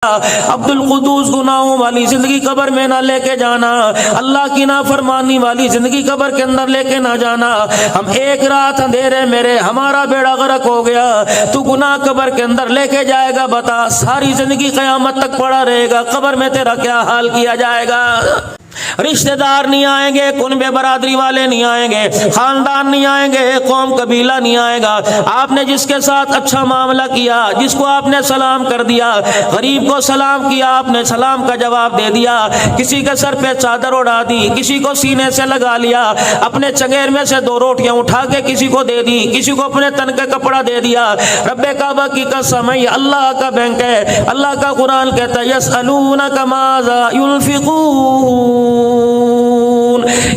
عبد القدوس گناہوں والی زندگی قبر میں نہ لے کے جانا، اللہ کی نافرمانی والی زندگی قبر کے اندر لے کے نہ جانا۔ ہم ایک رات اندھیرے میرے ہمارا بیڑا غرق ہو گیا، تو گناہ قبر کے اندر لے کے جائے گا، بتا ساری زندگی قیامت تک پڑا رہے گا، قبر میں تیرا کیا حال کیا جائے گا؟ رشتہ دار نہیں آئیں گے، کنبے برادری والے نہیں آئیں گے، خاندان نہیں آئیں گے، قوم قبیلہ نہیں آئے گا۔ آپ نے جس کے ساتھ اچھا معاملہ کیا، جس کو آپ نے سلام کر دیا، غریب کو سلام کیا، آپ نے سلام کا جواب دے دیا، کسی کے سر پہ چادر اڑا دی، کسی کو سینے سے لگا لیا، اپنے چنگیر میں سے 2 روٹیاں اٹھا کے کسی کو دے دی، کسی کو اپنے تن کا کپڑا دے دیا۔ رب کعبہ کی قسم ہے، یہ اللہ کا بینک ہے۔ اللہ کا قرآن کہتا ہے یسألونک ماذا ينفقون۔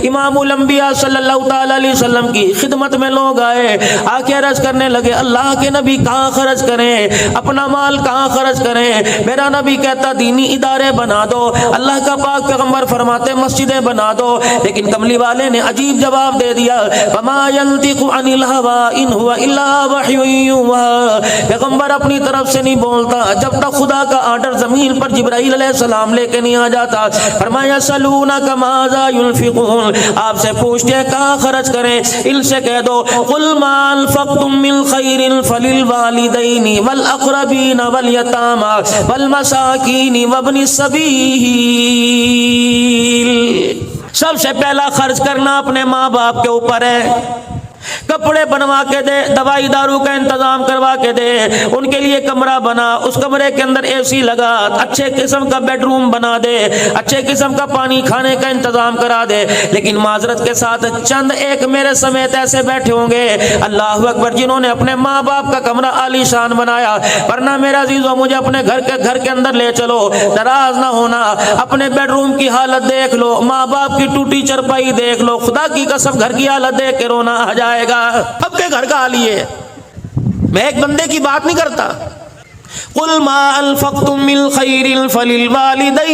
امام الانبیاء صلی اللہ تعالی علیہ وسلم کی خدمت میں لوگ آئے، آ کے عرض کرنے لگے اللہ کے نبی کہاں خرچ کریں، اپنا مال کہاں خرچ کریں؟ میرا نبی کہتا دینی ادارے بنا دو، اللہ کا پاک پیغمبر فرماتے مسجدیں بنا دو، لیکن کملی والے نے عجیب جواب دے دیا وما ينطق عن الهوى ان هو الا وحی یوحی۔ پیغمبر اپنی طرف سے نہیں بولتا جب تک خدا کا آرڈر زمین پر جبرائیل علیہ السلام لے کے نہیں آ جاتا۔ فرمایا یسألونک ماذا ينفقون، آپ سے پوچھتے ہیں کہاں خرچ کریں، ان سے کہہ دو قل ما انفقتم من خیر فللوالدین والاقربین والیتامى والمساکین وابن السبیل۔ سب سے پہلا خرچ کرنا اپنے ماں باپ کے اوپر ہے، کپڑے بنوا کے دے، دوائی دارو کا انتظام کروا کے دے، ان کے لیے کمرہ بنا، اس کمرے کے اندر اے سی لگا، اچھے قسم کا بیڈ روم بنا دے، اچھے قسم کا پانی کھانے کا انتظام کرا دے۔ لیکن معذرت کے ساتھ چند ایک میرے سمیت ایسے بیٹھے ہوں گے اللہ اکبر جنہوں نے اپنے ماں باپ کا کمرہ عالی شان بنایا، ورنہ میرا عزیزو مجھے اپنے گھر کے اندر لے چلو، ناراض نہ ہونا، اپنے بیڈ روم کی حالت دیکھ لو، ماں باپ کی ٹوٹی چرپائی دیکھ لو، خدا کی قسم گھر کی حالت دیکھ کے رونا آ جائے گا۔ اب کے گھر کا حال یہ ہے، میں ایک بندے کی بات نہیں کرتا۔ قل ما انفقتم من خیر فللوالدین۔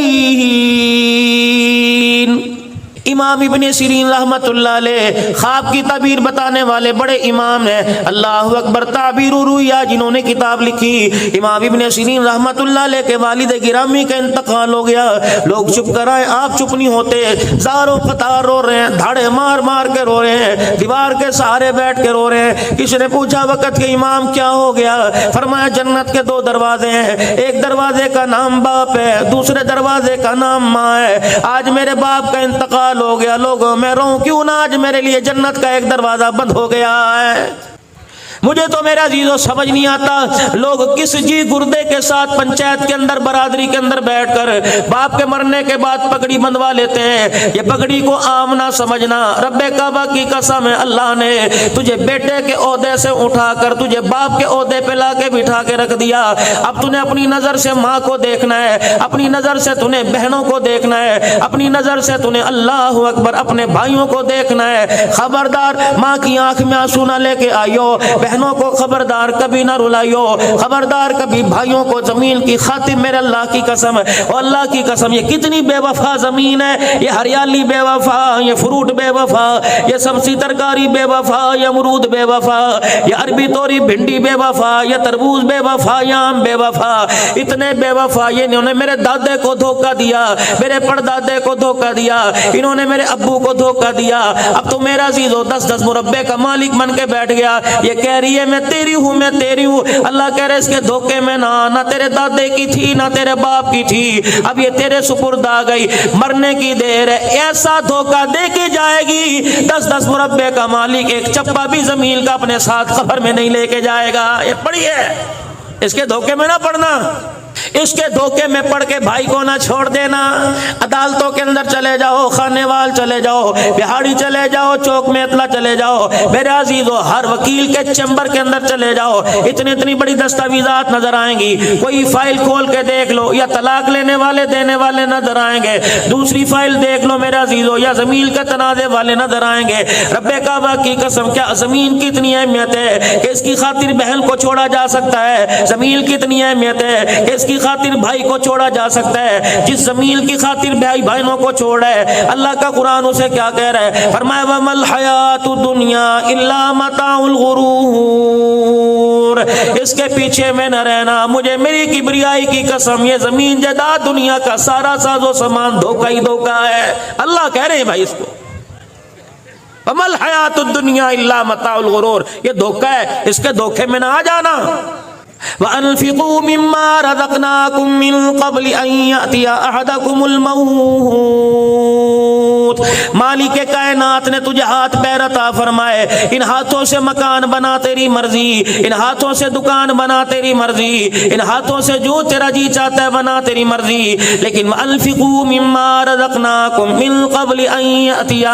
امام ابن سیرین رحمت اللہ علیہ خواب کی تعبیر بتانے والے بڑے امام ہیں، اللہ اکبر، تعبیر الرؤیا جنہوں نے کتاب لکھی۔ امام ابن سیرین رحمت اللہ علیہ کے والد گرامی کا انتقال ہو گیا، لوگ چپ کر آئے، آپ چپ نہیں ہوتے، زار و قطار رو رہے ہیں، دھاڑے مار مار کے رو رہے ہیں، دیوار کے سہارے بیٹھ کے رو رہے ہیں۔ کسی نے پوچھا وقت کے امام کیا ہو گیا؟ فرمایا جنت کے 2 دروازے ہیں، ایک دروازے کا نام باپ ہے، دوسرے دروازے کا نام ماں ہے۔ آج میرے باپ کا انتقال ہو گیا، لوگوں میں رہوں کیوں نہ، آج میرے لیے جنت کا ایک دروازہ بند ہو گیا ہے۔ مجھے تو میرا عزیزو سمجھ نہیں آتا لوگ کس جی گردے کے ساتھ پنچایت کے اندر برادری کے اندر بیٹھ کر باپ کے مرنے کے بعد پگڑی بندوا لیتے ہیں۔ یہ پگڑی کو عام نہ سمجھنا، رب کعبہ کی قسم ہے اللہ نے تجھے بیٹے کے عہدے سے اٹھا کر تجھے باپ کے عہدے پہ لا کے بٹھا کے رکھ دیا۔ اب تو نے اپنی نظر سے ماں کو دیکھنا ہے، اپنی نظر سے تو نے بہنوں کو دیکھنا ہے، اپنی نظر سے تو نے اللہ اکبر اپنے بھائیوں کو دیکھنا ہے۔ خبردار ماں کی آنکھ میں آنسو نہ لے کے آئیو، بہنوں کو خبردار کبھی نہ رلائیو، خبردار کبھی بھائیوں کو زمین کی خاطر میرے اللہ کی قسم ہے، اور اللہ کی قسم یہ کتنی بے وفا زمین ہے، یہ ہریالی بے وفا، یہ فروٹ بے وفا، یہ سبزی ترکاری بے وفا، یہ امرود بے وفا، یہ عربی توری بھنڈی بے وفا، یہ تربوز بے وفا، یہ آم بے وفا، اتنے بے وفا یہ انہوں نے میرے دادے کو دھوکہ دیا، میرے پردادے کو دھوکہ دیا، انہوں نے میرے ابو کو دھوکہ دیا۔ اب تو میرا عزیزو 10 مربے کا مالک بن کے بیٹھ گیا، یہ کہہ رہی ہے میں تیری ہوں، میں تیری ہوں۔ اللہ کہہ رہے اس کے دھوکے میں نہ تیرے دادے کی تھی نہ تیرے باپ کی تھی، اب یہ تیرے سپرد آ گئی، مرنے کی دیر ہے۔ ایسا دھوکہ دے کے جائے گی 10 مربے کا مالک ایک چپا بھی زمین کا اپنے ساتھ قبر میں نہیں لے کے جائے گا۔ یہ پڑھیے، اس کے دھوکے میں نہ پڑنا، اس کے دھوکے میں پڑھ کے بھائی کو نہ چھوڑ دینا۔ عدالتوں کے اندر چلے جاؤ، خانے وال چلے جاؤ، بہاڑی چلے جاؤ، چوک میں اطلاع چلے جاؤ، میرے عزیزو ہر وکیل کے چیمبر کے اندر چلے جاؤ، اتنی بڑی دستاویزات نظر آئیں گی۔ کوئی فائل کھول کے دیکھ لو، یا طلاق لینے والے دینے والے نظر آئیں گے، دوسری فائل دیکھ لو میرے عزیزو، یا زمین کا تنازع والے نظر آئیں گے۔ رب کعبہ کی قسم کیا زمین کی اتنی اہمیت ہے کہ اس کی خاطر بہن کو چھوڑا جا سکتا ہے، زمین کی اتنی اہمیت ہے کہ اس کی خاطر بھائی کو چھوڑا جا سکتا ہے، جس زمین کی خاطر بھائی بہنوں کو چھوڑا ہے، اللہ کا قرآن اسے کیا کہہ رہا ہے؟ فرمایا وَمَا الْحَيَاةُ الدُّنْيَا إِلَّا مَتَاعُ الْغُرُورِ، اس کے پیچھے میں نہ رہنا، مجھے میری کبریائی کی قسم، یہ زمین جائیداد دنیا کا سارا ساز و سامان دھوکہ ہی دھوکہ ہے۔ اللہ کہہ رہے ہیں بھائی اس کو وَمَا الْحَيَاةُ الدُّنْيَا إِلَّا مَتَاعُ الْغُرُورِ، یہ دھوکہ ہے، اس کے دھوکے میں نہ آ جانا۔ وَأَنفِقُوا مِمَّا رَزَقْنَاكُم مِّن قَبْلِ أَن يَأْتِيَ أَحَدَكُمُ الْمَوْتُ، مالک کائنات نے تجھے ہاتھ پیر عطا فرمائے، ان ہاتھوں سے مکان بنا تیری مرضی، ان ہاتھوں سے دکان بنا تیری مرضی، ان ہاتھوں سے جو تیرا جی چاہتا ہے بنا تیری مرضی، لیکن وَأَنفِقُوا مِمَّا رَزَقْنَاكُم مِّن قَبْلِ أَن يَأْتِيَ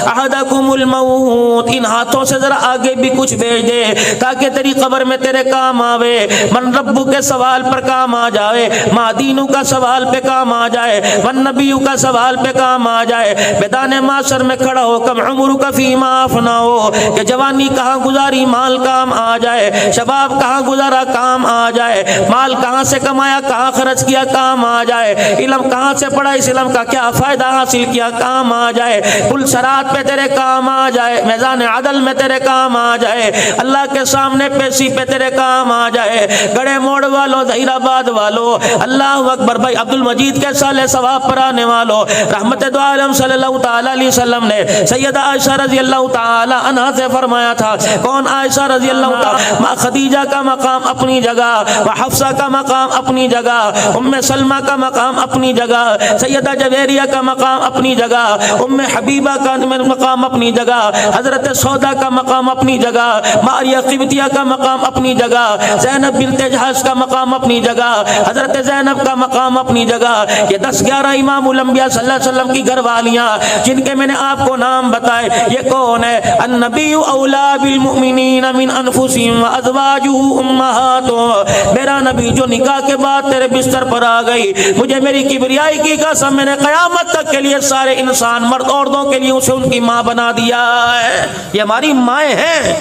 أَحَدَكُمُ الْمَوْتُ، ان ہاتھوں سے ذرا آگے بھی کچھ بھیج دے تاکہ تیری قبر میں تیرے کام آوے، من ربو کے سوال پر کام آ جائے، ما دینو کا سوال پہ کام آ جائے، من نبیو کا سوال پہ کام آ جائے، میدان معاشر میں کھڑا ہو کم عمر کا فیما افناؤ، کہ جوانی کہاں گزاری مال کام آ جائے، شباب کہاں گزارا کام آ جائے، مال کہاں سے کمایا کہاں خرچ کیا کام آ جائے، علم کہاں سے پڑھا اس علم کا کیا فائدہ حاصل کیا کام آ جائے، پل صراط پہ تیرے کام آ جائے، میدان عدل میں تیرے کام آ جائے، اللہ کے سامنے پیشی پہ تیرے کام آ جائے، گڑے موڑ والو ظہیر آباد والو، اللہ اکبر، بھائی عبد المجید کے سال ثواب پر آنے والو، رحمت دو عالم صلی اللہ تعالی علیہ وسلم نے سیدہ عائشہ رضی اللہ تعالی عنہا سے فرمایا تھا، کون عائشہ رضی اللہ تعالی، ماں خدیجہ کا مقام اپنی جگہ، حفصہ کا مقام اپنی جگہ، ام سلمہ کا مقام اپنی جگہ، سیدہ جویریہ کا مقام اپنی جگہ، ام حبیبہ کا مقام اپنی جگہ، حضرت سودا کا مقام اپنی جگہ، ماریہ قبطیہ کا مقام اپنی جگہ، زینب بنت جہش کا مقام اپنی جگہ، حضرت زینب کا مقام اپنی جگہ، یہ 10-11 امام الانبیاء صلی اللہ علیہ وسلم کی گھر والیاں جن کے میں نے آپ کو نام بتائے، یہ کون ہے؟ النبی اولا بالمؤمنین من انفسہم وازواجہ امہاتہم، میرا نبی جو نکاح کے بعد تیرے بستر پر آ گئی، مجھے میری کبریائی کی قسم میں نے قیامت تک کے لیے سارے انسان مرد عورتوں کے لیے اسے ان کی ماں بنا دیا ہے، یہ ہماری مائیں ہیں۔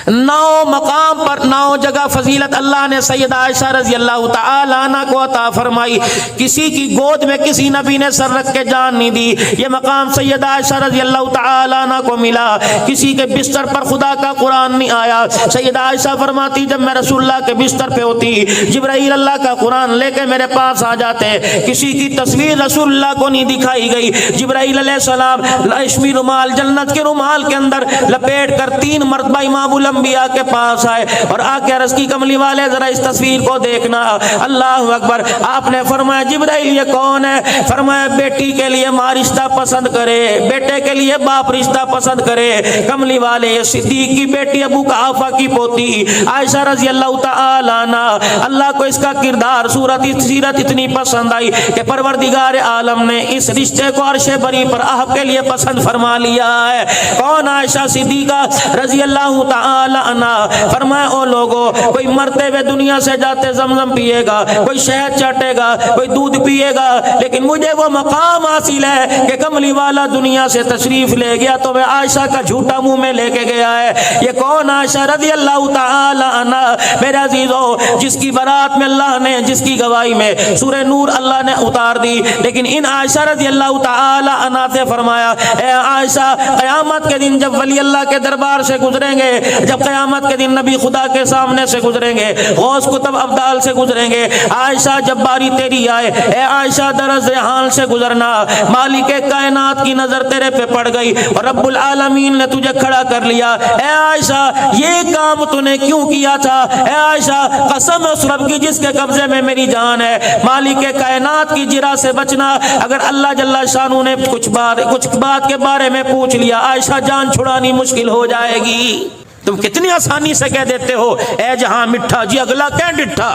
9 مقام پر 9 جگہ فضیلت اللہ نے سیدہ عائشہ رضی اللہ تعالی عنہ کو عطا فرمائی، کسی کی گود میں کسی نبی نے سر رکھ کے جان نہیں دی، یہ مقام سیدہ عائشہ رضی اللہ تعالی عنہ کو ملا، کسی کے بستر پر خدا کا قرآن نہیں آیا، سیدہ عائشہ فرماتی جب میں رسول اللہ کے بستر پہ ہوتی، جبرائیل اللہ کا قرآن لے کے میرے پاس آ جاتے، کسی کی تصویر رسول اللہ کو نہیں دکھائی گئی، جبرائیل علیہ السلام ریشمی رومال جنت کے رومال کے اندر لپیٹ کر 3 مرتبہ امام الانبیاء کے پاس آئے اور آ کے عرض کی کملی والے ذرا اس تصویر کو دیکھنا، اللہ اکبر، آپ نے فرمایا جبرائیل یہ کون ہے؟ فرمایا بیٹی کے لیے ماں رشتہ پسند کرے، بیٹے کے لیے باپ رشتہ پسند کرے، کملی والے یہ صدیق کی بیٹی ابو قحافہ کی پوتی عائشہ رضی اللہ تعالی عنہ، اللہ کو اس کا کردار سیرت اتنی پسند آئی کہ پروردگار عالم نے اس رشتے کو عرش بری پر آپ کے لیے پسند فرما لیا ہے۔ کون؟ عائشہ صدیقہ رضی اللہ تعالی عنہ، فرمایا او لوگو، کوئی مرتے ہوئے دنیا سے جاتے زمزم پیے گا، کوئی شہد چاٹے گا، کوئی دودھ پیے گا، لیکن مجھے وہ مقام حاصل ہے کہ کملی والا دنیا سے تشریف لے گیا تو میں عائشہ کا جھوٹا منہ میں لے کے گیا ہے۔ یہ کون؟ عائشہ رضی اللہ تعالی عنہ، میرے عزیزو، جس کی برات میں اللہ نے، جس کی گواہی میں سورہ نور اللہ نے اتار دی، لیکن ان عائشہ رضی اللہ تعالی عنہ سے فرمایا اے عائشہ، قیامت کے دن جب ولی اللہ کے دربار سے گزریں گے، جب قیامت کے دن نبی خدا کے سامنے سے گزریں گے، غوث کتب ابدال سے گزریں گے، عائشہ جب باری تیری آئے، اے عائشہ درز حال سے گزرنا، مالک کائنات کی نظر تیرے پہ پڑ گئی اور رب العالمین نے تجھے کھڑا کر لیا، اے عائشہ یہ کام تو نے کیوں کیا تھا؟ اے عائشہ قسم اس رب کی جس کے قبضے میں میری جان ہے، مالک کائنات کی جرا سے بچنا، اگر اللہ جل شانہ نے کچھ بات کے بارے میں پوچھ لیا، عائشہ جان چھڑانی مشکل ہو جائے گی۔ تم کتنی آسانی سے کہہ دیتے ہو اے جہاں مٹھا، جی اگلا کیا ڈٹھا،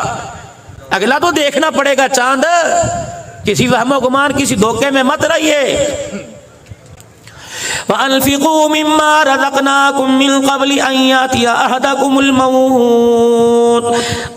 اگلا تو دیکھنا پڑے گا چاند، کسی وہم و گمان کسی دھوکے میں مت رہیے۔ وَأَنْفِقُوا مِمَّا رَزَقْنَاكُمْ مِنْ قَبْلِ أَنْ يَأْتِيَ أَحَدَكُمُ الْمَوْتُ.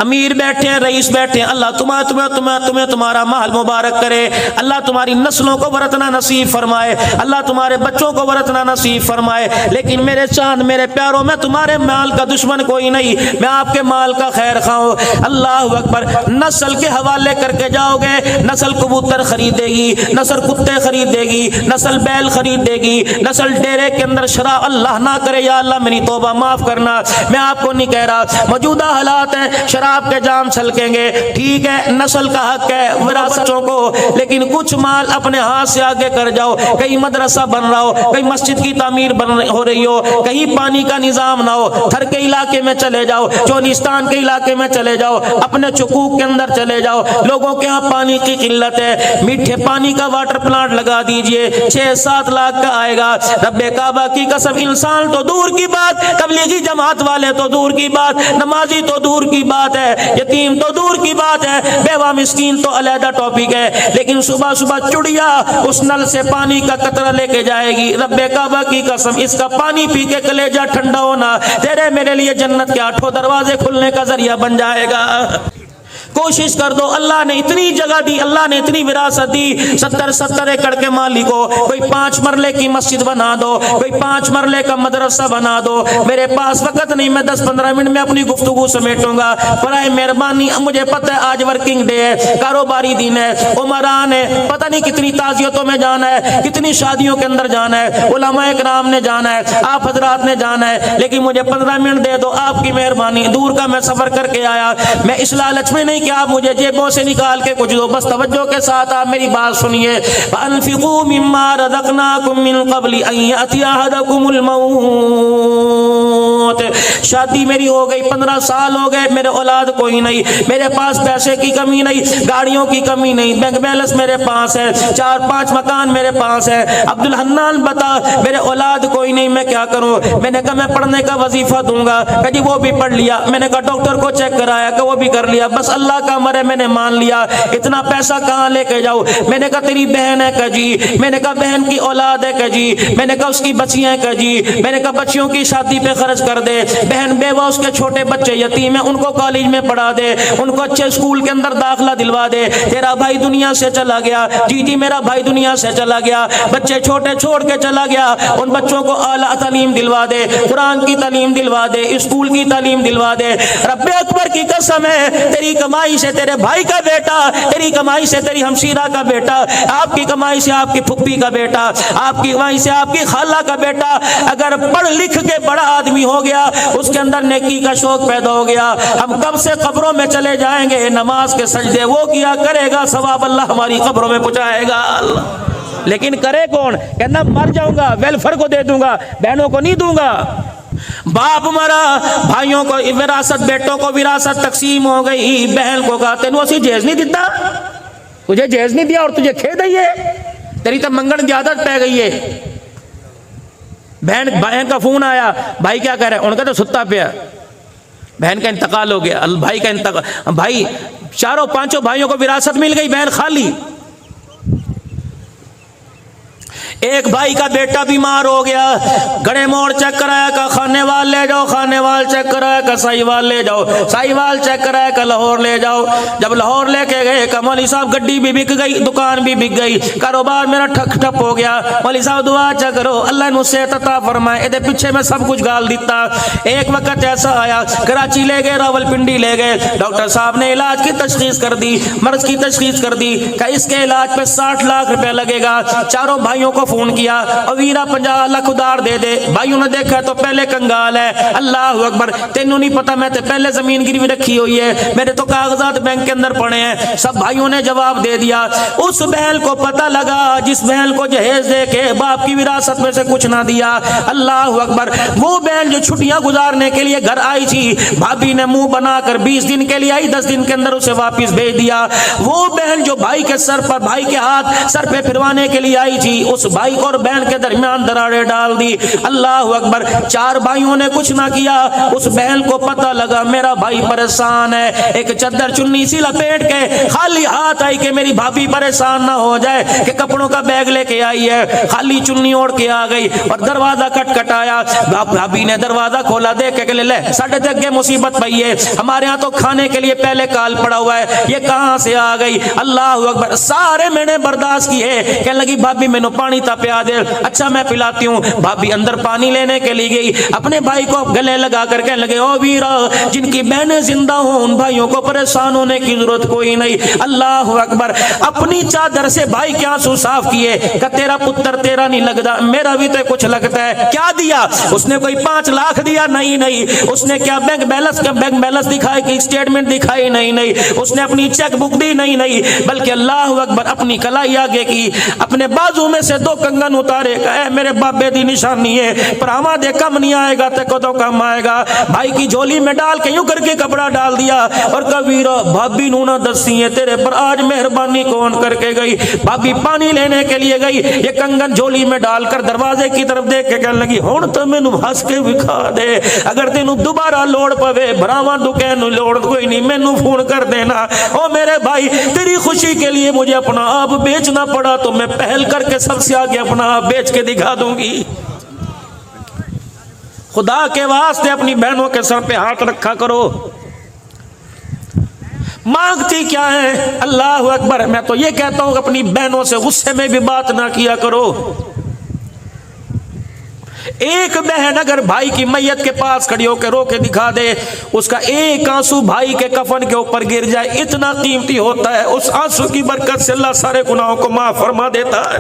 امیر بیٹھے ہیں، رئیس بیٹھے ہیں، اللہ تمہیں تمہارا مال مبارک کرے، اللہ تمہاری نسلوں کو ورثنا نصیب فرمائے، اللہ تمہارے بچوں کو ورثنا نصیب فرمائے، لیکن میرے چاند میرے پیاروں میں تمہارے مال کا دشمن کوئی نہیں، میں آپ کے مال کا خیر خواہ ہوں. اللہ اکبر. نسل کے حوالے کر کے جاؤ گے، نسل کبوتر خریدے گی، نسل کتے خریدے گی، نسل بیل خریدے گی، نسل ڈیرے کے اندر شراب. اللہ نہ کرے، یا اللہ میری توبہ معاف کرنا، میں آپ کو نہیں کہہ رہا. موجودہ حالات ہیں شراب کے جام چھلکیں گے، ٹھیک ہے، نسل کا حق ہے وراثتوں کو، لیکن کچھ مال اپنے ہاتھ سے آگے کر جاؤ. کہیں مدرسہ بن رہا ہو، کہیں مسجد کی تعمیر ہو رہی ہو، کہیں پانی کا نظام نہ ہو، تھر کے علاقے میں چلے جاؤ، چولستان کے علاقے میں چلے جاؤ، اپنے چکوک کے اندر چلے جاؤ. لوگوں کے ہاں پانی کی قلت ہے، میٹھے پانی کا واٹر پلانٹ لگا دیجئے، 6-7 لاکھ کا آئے گا. رب کعبہ کی قسم، انسان تو دور کی بات، تبلیغی جماعت والے تو دور کی بات، نمازی تو دور کی بات ہے، یتیم تو دور کی بات ہے، بیوہ مسکین تو علیحدہ ٹاپک ہے. لیکن صبح صبح چڑیا اس نل سے پانی کا قطرہ لے کے جائے گی. رب کعبہ کی قسم، اس کا پانی پی کے کلیجہ ٹھنڈا ہونا تیرے میرے لیے جنت کے 8 دروازے کھلنے کا ذریعہ بن جائے گا. کوشش کر دو. اللہ نے اتنی جگہ دی، اللہ نے اتنی وراثت دی. 70 ایکڑ کے مالک ہو، کوئی 5 مرلے کی مسجد بنا دو، کوئی 5 مرلے کا مدرسہ بنا دو. میرے پاس وقت نہیں، میں 10-15 منٹ میں اپنی گفتگو سمیٹوں گا. برائے مہربانی، مجھے پتہ ہے آج ورکنگ ڈے ہے، کاروباری دن ہے، عمران ہے، پتہ نہیں کتنی تعزیتوں میں جانا ہے، کتنی شادیوں کے اندر جانا ہے، علماء کرام نے جانا ہے، آپ حضرات نے جانا ہے، لیکن مجھے 15 منٹ دے دو. آپ کی مہربانی، دور کا میں سفر کر کے آیا، میں اس لالچ میں نہیں کہ آپ مجھے جیبوں سے نکال کے کچھ دو، بس توجہ کے ساتھ آپ میری بات سنیے. وَأَنْفِقُوا مِمَّا رَزَقْنَاكُمْ مِنْ قَبْلِ أَنْ يَأْتِيَ أَحَدَكُمُ الْمَوْتُ. شادی میری ہو گئی، 15 سال ہو گئے، میرے اولاد کوئی نہیں، میرے پاس پیسے کی کمی نہیں، گاڑیوں کی کمی نہیں، بینک بیلنس میرے پاس ہے، 4-5 مکان میرے پاس ہے. عبد الحنان بتا، میرے اولاد کوئی نہیں، میں کیا کروں؟ میں نے کہا میں پڑھنے کا وظیفہ دوں گا. کہ جی وہ بھی پڑھ لیا. میں نے کہا ڈاکٹر کو چیک کرایا، کہ وہ بھی کر لیا. بس اللہ کا امر ہے، میں نے مان لیا. اتنا پیسہ کہاں لے کے جاؤ؟ میں نے کہا تیری بہن ہے کہ جی، میں نے کہا بہن کی اولاد ہے کہ جی، میں نے کہا اس کی بچیاں ہیں کہ جی، میں نے کہا بچیوں کی شادی پہ خرچ کر دے، بہن بیوہ اس کے چھوٹے بچے یتیم ہیں، ان کو کالج میں پڑھا دے، ان کو اچھے اسکول کے اندر داخلہ دلوا دے. تیرا بھائی دنیا سے چلا گیا، جی جی میرا بھائی دنیا سے چلا گیا، بچے چھوٹے چھوڑ کے چلا گیا، ان بچوں کو اعلیٰ تعلیم دلوا دے، قرآن کی تعلیم دلوا دے، اسکول کی تعلیم دلوا دے. رب اکبر کی قسم ہے، تیری کمائی سے تیرے بھائی کا بیٹا، تیری کمائی سے تیری ہمشیرہ کا بیٹا، آپ کی کمائی سے آپ کی پھپھی کا بیٹا، آپ کی کمائی سے آپ کی خالہ کا بیٹا اگر پڑھ لکھ کے بڑا آدمی ہو گیا، اس کے اندر نیکی کا شوق پیدا ہو گیا، ہم کب سے قبروں میں چلے جائیں گے. نماز کے سجدے وہ کیا کرے گا، ثواب اللہ ہماری قبروں میں پہنچائے گا. لیکن کرے کون؟ کہنا مر جاؤں گا، ویلفر کو دے دوں گا، بہنوں کو نہیں دوں گا. باپ مرا، بھائیوں کو وراثت، بیٹوں کو وراثت تقسیم ہو گئی. بہن کو کہا تینوں اسی جہیز نہیں دیتا، تجھے جہیز نہیں دیا اور تجھے کھے دئیے، تیری تو منگن کی عادت پہ گئی ہے. بہن کا فون آیا، بھائی کیا کہہ رہے؟ ان کا تو ستا پیا، بہن کا انتقال ہو گیا. بھائی کا انتقال، بھائی 4-5 بھائیوں کو وراثت مل گئی، بہن خالی. ایک بھائی کا بیٹا بیمار ہو گیا، گڑے موڑ چیک کرایا کہ خانے وال لے جاؤ، خانے وال چیک کرایا کہ سائی وال لے جاؤ، سائی وال چیک کرایا کہ لاہور لے جاؤ. جب لاہور لے کے گئے کہ مولوی صاحب گڈی بھی بک گئی، دکان بھی بک گئی، کاروبار میرا ٹھک ٹھپ ہو گیا. مولوی صاحب دعا چا کرو اللہ نے اسے عطا فرمائے، ادھے پیچھے میں سب کچھ گال دیتا. ایک وقت ایسا آیا، کراچی لے گئے، راول پنڈی لے گئے، ڈاکٹر صاحب نے علاج کی تشخیص کر دی، مرض کی تشخیص کر دی کہ اس کے علاج پہ 60 لاکھ روپے لگے گا. چاروں بھائیوں کو فون کیا، اویرا 50 لاکھ ادھار دے دے. بھائیوں نے دیکھا تو پہلے کنگال ہے. اللہ اکبر، تینوں نہیں پتا میں تے پہلے زمین گروی رکھی ہوئی ہے، میرے تو کاغذات بینک کے اندر پڑے ہیں. سب بھائیوں نے جواب دے دیا. اس بہن کو پتہ لگا جس بہن کو جہیز دے کے باپ کی وراثت میں سے کچھ نہ دیا. اللہ اکبر، وہ بہن جو چھٹیاں گزارنے کے لیے گھر آئی تھی، بھابھی نے منہ بنا کر 20 دن کے لیے آئی، 10 دن کے اندر اسے واپس بھیج دیا. وہ بہن جو بھائی کے سر پر، بھائی کے ہاتھ سر پہ پھروانے کے لیے آئی تھی، اس بھائی بھائی اور بہن کے درمیان دراڑیں ڈال دی۔ اللہ اکبر، چار بھائیوں نے کچھ نہ کیا، اس بہن کو پتہ لگا میرا بھائی پریشان ہے، ایک چادر چنی سی لپیٹ کے خالی ہاتھ آئی کہ میری بھابھی پریشان نہ ہو جائے، کہ کپڑوں کا بیگ لے کے آئی ہے، خالی چنی اوڑھ کے آ گئی اور دروازہ کھٹکھٹایا۔ بھابھی نے دروازہ کھولا، دیکھ کے لے ساڈے تے اگے مصیبت پئی ہے، ہمارے ہاں تو کھانے کے لیے پہلے کال پڑا ہوا ہے، یہ کہاں سے آ گئی؟ اللہ اکبر، سارے میں نے برداشت کیے۔ کہنے لگی بھابھی مینوں پانی تا پیا دے، اچھا میں پلاتی ہوں۔ بھابھی اندر پانی لینے کے لیے گئی، اپنے بھائی کو گلے لگا کر کہنے لگے او ویرا، جن کی بہنیں زندہ ہوں ان بھائیوں کو پریشان ہونے کی ضرورت کوئی نہیں۔ اللہ اکبر، اپنی چادر سے بھائی کے آنسو صاف کیے کہ تیرا پتر تیرا نہیں لگتا، میرا بھی تو کچھ لگتا ہے۔ کیا دیا اس نے؟ کوئی 5 لاکھ دیا؟ نہیں۔ اس نے کیا بینک بیلنس دکھائی کہ اسٹیٹمنٹ دکھائی؟ نہیں۔ اس نے اپنی چیک بک دی؟ نہیں، بلکہ اللہ اکبر اپنی کلائی آگے کی، اپنے بازو میں سے 2 کنگن اتارے، اے میرے بابے دی نشانی ہے، پر ہما دے کم نہیں آئے گا تے کو تو کم آئے گا۔ بھائی کی جھولی میں ڈال کے یوں کر کے کپڑا ڈال دیا اور کبیرہ بھابی نو نہ دسی ہے تیرے پر آج مہربانی کون کر کے گئی؟ بھابی پانی لینے کے لیے گئی، یہ کنگن جھولی میں ڈال کر دروازے کی طرف دیکھ کے کہنے لگی ہن تو مینوں ہنس کے وکھا دے، اگر تینوں دوبارہ لوڑ پوے بھراواں دکین نو لوڑ کوئی نہیں، مینوں فون کر دینا۔ او میرے بھائی، تیری خوشی کے لیے مجھے اپنا آپ بیچنا پڑا تو میں پہل کر کے سب سے آگے اپنا آپ بیچ کے دکھا دوں گی۔ خدا کے واسطے اپنی بہنوں کے سر پہ ہاتھ رکھا کرو۔ مانگتی کیا ہے؟ اللہ اکبر، میں تو یہ کہتا ہوں اپنی بہنوں سے غصے میں بھی بات نہ کیا کرو۔ ایک بہن اگر بھائی کی میت کے پاس کھڑی ہو کے رو کے دکھا دے، اس کا ایک آنسو بھائی کے کفن کے اوپر گر جائے، اتنا قیمتی ہوتا ہے۔ اس آنسو کی برکت سے اللہ سارے گناہوں کو معاف فرما دیتا ہے۔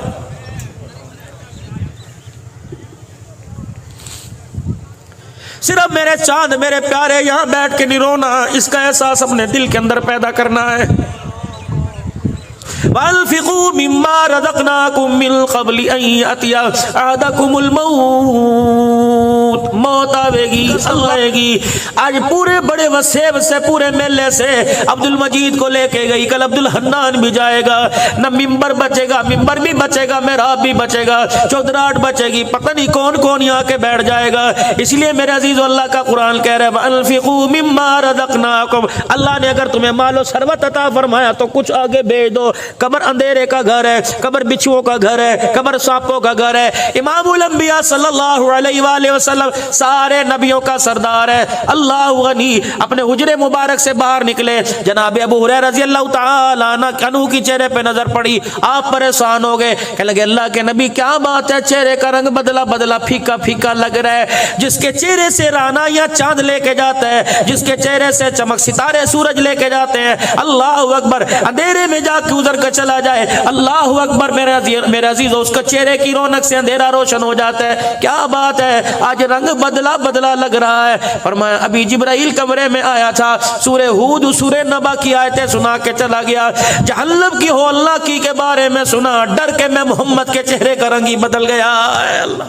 صرف میرے چاند میرے پیارے یہاں بیٹھ کے نہیں رونا، اس کا احساس اپنے دل کے اندر پیدا کرنا ہے۔ وَأَنفِقُوا مِمَّا رَزَقْنَاكُم مِّن قَبْلِ أَن يَأْتِيَ أَحَدَكُمُ الْمَوْتُ، موت آئے گی، اللہ آئے گی۔ آج پورے بڑے وسیب سے پورے میلے سے عبد المجید کو لے کے گئی، کل عبد الحنان بھی جائے گا، نہ ممبر بچے گا، ممبر بھی بچے گا، محراب بھی بچے گا، چودراہٹ بچے گی، پتہ نہیں کون کون یہاں کے بیٹھ جائے گا۔ اس لیے میرے عزیز اللہ کا قرآن کہہ رہا ہے وَأَنفِقُوا مِمَّا رَزَقْنَاكُمْ، اللہ نے اگر تمہیں مال و ثروت عطا فرمایا تو کچھ آگے بھیج دو۔ قبر اندھیرے کا گھر ہے، قبر بچھوؤں کا گھر ہے، قبر سانپوں کا گھر ہے۔ امام الانبیاء صلی اللہ علیہ وآلہ وسلم سارے نبیوں کا سردار ہے، اللہ غنی، اپنے حجرے مبارک سے باہر نکلے، جناب ابو ہریرہ رضی اللہ تعالیٰ عنہ کی چہرے پہ نظر پڑی، آپ پریشان ہو گئے، کہنے لگے اللہ کے نبی کیا بات ہے، چہرے کا رنگ بدلا پھیکا پھیکا لگ رہا ہے۔ جس کے چہرے سے رانا یا چاند لے کے جاتا ہے، جس کے چہرے سے چمک ستارے سورج لے کے جاتے ہیں، اللہ اکبر، اندھیرے میں جا کے ادھر کا چلا جائے، اللہ اکبر، میرے عزیز اس کا چہرے کی رونق سے اندھیرا روشن ہو جاتا ہے۔ کیا بات ہے، آج رنگ بدلا لگ رہا ہے۔ فرمایا ابھی جبرائیل کمرے میں آیا تھا، سورہ ہود سورہ نبا کی آیتیں سنا کے چلا گیا، جہنم کی ہو اللہ کی کے بارے میں سنا، ڈر کے میں محمد کے چہرے کا رنگ ہی بدل گیا۔ اللہ،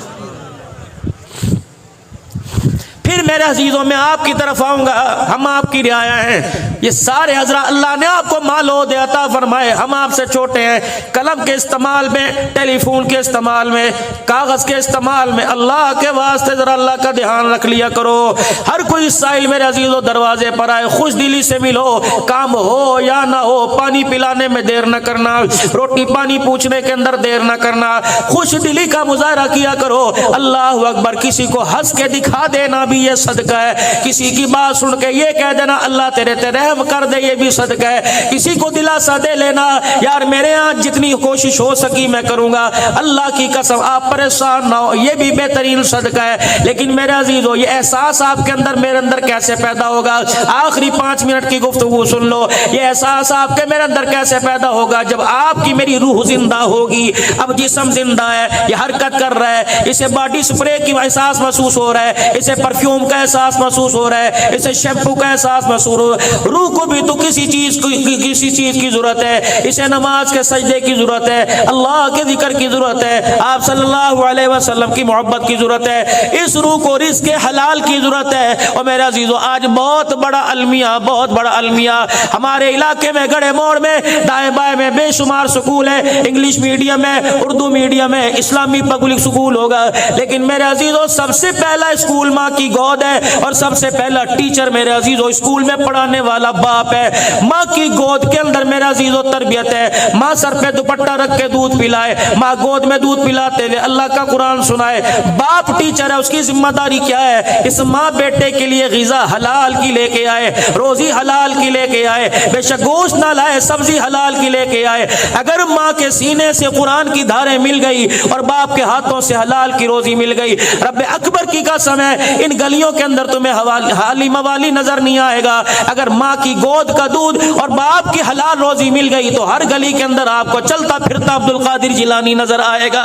پھر میرے عزیزوں میں آپ کی طرف آؤں گا، ہم آپ کی رعایا ہیں، یہ سارے حضرات اللہ نے آپ کو مال و عہدے عطا فرمائے، ہم آپ سے چھوٹے ہیں، قلم کے استعمال میں، ٹیلی فون کے استعمال میں، کاغذ کے استعمال میں، اللہ کے واسطے ذرا اللہ کا دھیان رکھ لیا کرو۔ ہر کوئی سائل میرے عزیزوں دروازے پر آئے، خوش دلی سے ملو، کام ہو یا نہ ہو، پانی پلانے میں دیر نہ کرنا، روٹی پانی پوچھنے کے اندر دیر نہ کرنا، خوش دلی کا مظاہرہ کیا کرو۔ اللہ اکبر، کسی کو ہنس کے دکھا دینا بھی یہ صدقہ ہے، کسی کی بات سن کے یہ کہہ دینا اللہ تیرے تے رحم کر دے، یہ بھی صدقہ ہے، کسی کو دلاسا دے لینا یار میرے ہاں جتنی کوشش ہو سکی میں کروں گا، اللہ کی قسم آپ پریشان نہ ہو، یہ بھی بہترین صدقہ ہے۔ لیکن میرے عزیزو یہ احساس آپ کے اندر میرے اندر کیسے پیدا ہوگا؟ آخری 5 منٹ کی گفتگو سن لو، یہ احساس آپ کے میرے اندر کیسے پیدا ہوگا؟ جب آپ کی میری روح زندہ ہوگی، اب جسم زندہ ہے، یہ حرکت کر رہا ہے، اسے باڈی سپرے کی احساس محسوس ہو رہا ہے، اسے پرفیوم کا احساس محسوس ہو رہا ہے، اسے شیمپو کا احساس محسوس ہو رہا ہے، روح کو بھی تو کسی چیز کی ضرورت ہے، اسے نماز کے سجدے کی ضرورت ہے، اللہ کے ذکر کی ضرورت ہے، آپ صلی اللہ علیہ وسلم کی محبت کی ضرورت ہے، اس روح کو رزق حلال کی ضرورت ہے۔ اور میرے عزیزو آج بہت بڑا المیہ ہمارے علاقے میں، گڑھے موڑ میں، دائیں بائیں میں بے شمار سکول ہے، انگلش میڈیم ہے، اردو میڈیم ہے، اسلامی پبلک سکول ہوگا، لیکن میرے عزیزو سب سے پہلا اسکول ماں کی گود ہے، اور سب سے پہلا ٹیچر میرے عزیزو اسکول میں پڑھانے والا باپ ہے۔ ماں کی گود کے اندر میرے عزیزو تربیت ہے، ماں سر پہ دوپٹہ رکھ کے دودھ پلائے، ماں گود میں دودھ پلاتے ہوئے اللہ کا قرآن سنائے، باپ ٹیچر ہے، اس کی ذمہ داری کیا ہے؟ اس ماں بیٹے کے لیے غذا حلال کی لے کے آئے، روزی حلال کی لے کے آئے، بے شک گوشت نہ لائے، سبزی حلال کی لے کے آئے۔ اگر ماں کے سینے سے قرآن کی دھاریں مل گئی اور باپ کے ہاتھوں سے حلال کی روزی مل گئی، رب اکبر کی قسم ہے ان گلیوں کے اندر تمہیں حالی موالی نظر نہیں آئے گا۔ اگر ماں کی گود کا دودھ اور باپ کی حلال روزی مل گئی تو ہر گلی کے اندر آپ کو چلتا پھرتا عبد القادر جیلانی نظر آئے گا۔